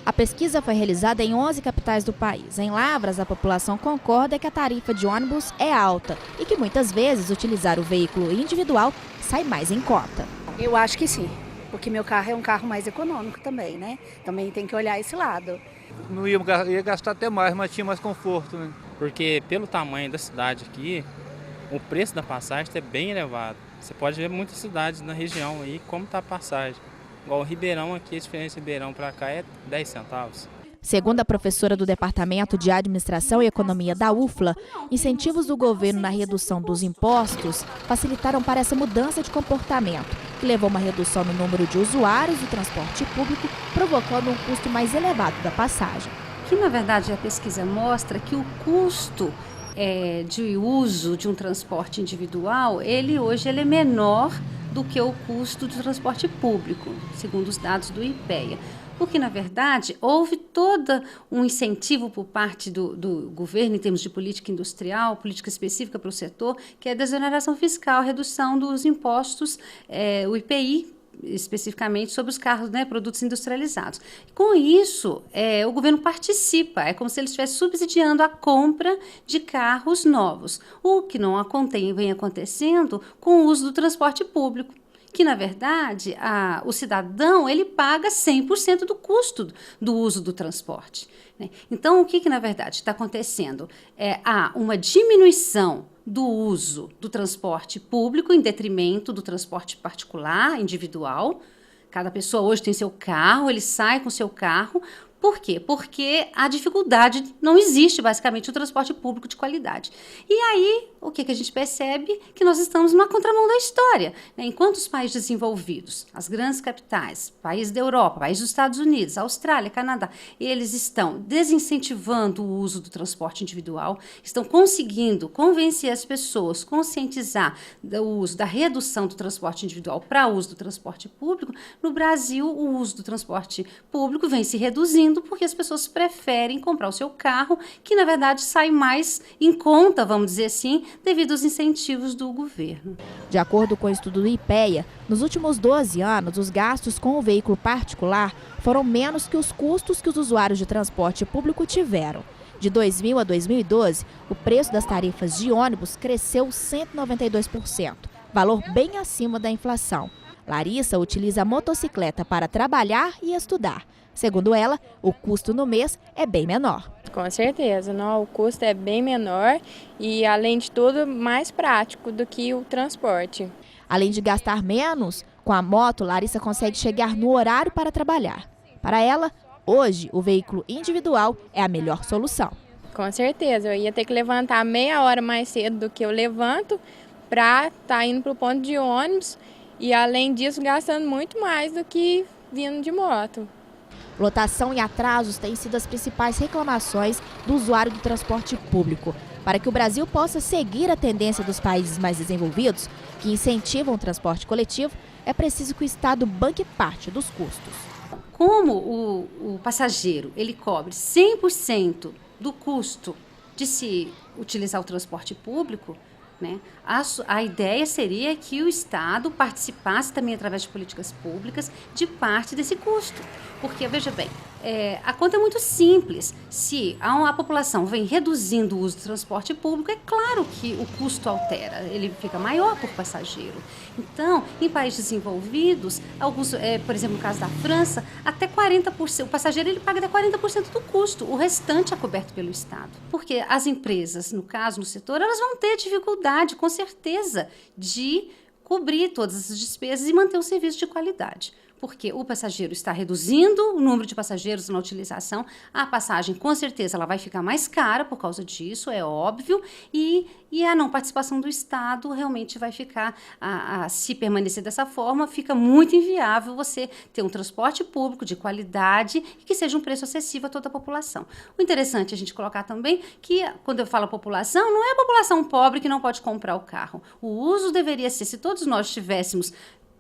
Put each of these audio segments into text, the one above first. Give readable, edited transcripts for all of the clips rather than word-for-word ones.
A pesquisa foi realizada em 11 capitais do país. Em Lavras, a população concorda que a tarifa de ônibus é alta e que muitas vezes utilizar o veículo individual sai mais em conta. Eu acho que sim, porque meu carro é um carro mais econômico também, né? Também tem que olhar esse lado. Não ia gastar até mais, mas tinha mais conforto, né? Porque pelo tamanho da cidade aqui, o preço da passagem é bem elevado. Você pode ver muitas cidades na região aí como está a passagem. Igual o Ribeirão aqui, a diferença de Ribeirão para cá é 10 centavos. Segundo a professora do Departamento de Administração e Economia da UFLA, incentivos do governo na redução dos impostos facilitaram para essa mudança de comportamento, que levou a uma redução no número de usuários do transporte público, provocando um custo mais elevado da passagem. Que, na verdade, a pesquisa mostra que o custo de uso de um transporte individual, hoje ele é menor do que o custo do transporte público, segundo os dados do IPEA. Porque, na verdade, houve todo um incentivo por parte do governo em termos de política industrial, política específica para o setor, que é a desoneração fiscal, a redução dos impostos, o IPI, especificamente sobre os carros, né, produtos industrializados. Com isso, o governo participa, é como se ele estivesse subsidiando a compra de carros novos, o que não vem acontecendo com o uso do transporte público, que, na verdade, o cidadão ele paga 100% do custo do uso do transporte, né? Então, o que na verdade está acontecendo? Há uma diminuição do uso do transporte público em detrimento do transporte particular, individual. Cada pessoa hoje tem seu carro, ele sai com seu carro. Por quê? Porque a dificuldade não existe, basicamente, o transporte público de qualidade. E aí, o que a gente percebe? Que nós estamos na contramão da história, né? Enquanto os países desenvolvidos, as grandes capitais, países da Europa, países dos Estados Unidos, Austrália, Canadá, eles estão desincentivando o uso do transporte individual, estão conseguindo convencer as pessoas, conscientizar do uso, da redução do transporte individual para o uso do transporte público. No Brasil, o uso do transporte público vem se reduzindo porque as pessoas preferem comprar o seu carro, que na verdade sai mais em conta, vamos dizer assim, devido aos incentivos do governo. De acordo com o estudo do IPEA, nos últimos 12 anos, os gastos com o veículo particular foram menos que os custos que os usuários de transporte público tiveram. De 2000 a 2012, o preço das tarifas de ônibus cresceu 192%, valor bem acima da inflação. Larissa utiliza a motocicleta para trabalhar e estudar. Segundo ela, o custo no mês é bem menor. Com certeza, não, o custo é bem menor e, além de tudo, mais prático do que o transporte. Além de gastar menos, com a moto, Larissa consegue chegar no horário para trabalhar. Para ela, hoje, o veículo individual é a melhor solução. Com certeza, eu ia ter que levantar meia hora mais cedo do que eu levanto para estar indo para o ponto de ônibus e, além disso, gastando muito mais do que vindo de moto. Lotação e atrasos têm sido as principais reclamações do usuário do transporte público. Para que o Brasil possa seguir a tendência dos países mais desenvolvidos, que incentivam o transporte coletivo, é preciso que o Estado banque parte dos custos. Como o passageiro ele cobre 100% do custo de se utilizar o transporte público, né, a ideia seria que o Estado participasse também, através de políticas públicas, de parte desse custo. Porque, veja bem, a conta é muito simples. Se a população vem reduzindo o uso do transporte público, é claro que o custo altera, ele fica maior por passageiro. Então, em países desenvolvidos, alguns, por exemplo, no caso da França, até 40%, o passageiro ele paga até 40% do custo, o restante é coberto pelo Estado. Porque as empresas, no caso, no setor, elas vão ter dificuldade, com certeza, de cobrir todas essas despesas e manter um serviço de qualidade. Porque o passageiro está reduzindo o número de passageiros na utilização, a passagem, com certeza, ela vai ficar mais cara por causa disso, é óbvio, e a não participação do Estado realmente vai ficar, se permanecer dessa forma, fica muito inviável você ter um transporte público de qualidade e que seja um preço acessível a toda a população. O interessante é a gente colocar também que, quando eu falo população, não é a população pobre que não pode comprar o carro. O uso deveria ser, se todos nós tivéssemos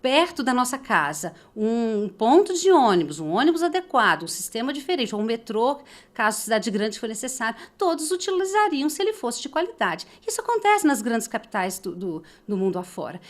perto da nossa casa, um ponto de ônibus, um ônibus adequado, um sistema diferente, ou um metrô, caso cidade grande for necessário, todos utilizariam se ele fosse de qualidade. Isso acontece nas grandes capitais do mundo afora.